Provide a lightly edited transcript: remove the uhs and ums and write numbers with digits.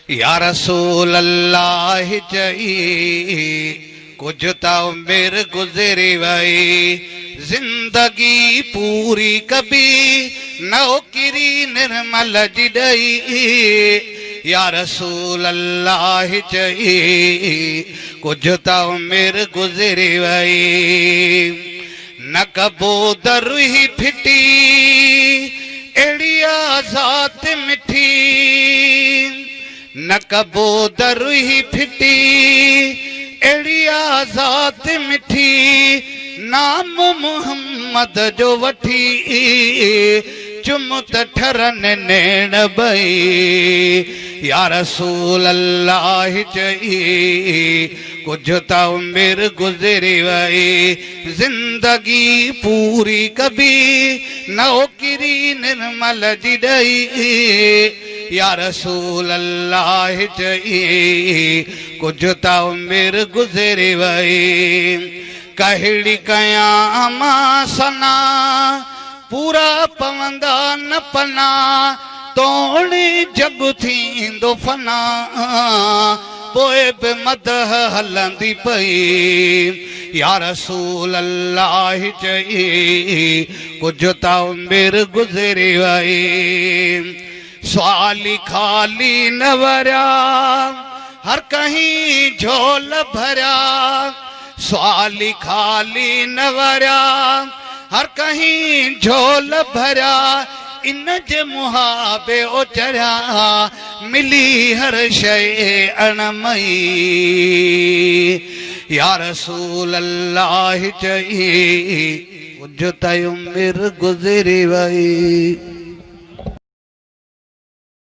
या रसूल अल्लाह चई कुछ तो उम्र गुजरी वई जिंदगी पूरी कभी नौकरी निर्मल जी दई। या रसूल अल्लाह चई कुछ तो उम्र गुजरी वई न कबूतर ही फिटी एड़िया ज़ात मिठी न कबूतर ही फिटी एड़िया ज़ात मिठी नाम मोहम्मद जो वठी चुमत ठरन नेण बई। या रसूल अल्लाह चई कुछ तो उम्र गुजरी वई जिंदगी पूरी कभी नौकरी निर्मल जी दई। या रसूल अल्लाह चई कुछ तो उम्र गुजरी वई कहड़ी कया मां सना पूरा पवंदा न पना तोड़ी जग थींदो फना पोए बि मदह हलंदी पई। या रसूल अल्लाह चई कुछ तो उम्र गुजरी वई सवाली खाली न वरिया हर कहीं झोल भरिया सवाली खाली न वरिया हर कहीं झोल भरिया इन जे मुहाबे ओ चढ़िया मिली हर शय अणमई। या रसूल अल्लाह चई कुछ तो उम्र गुजरी वई।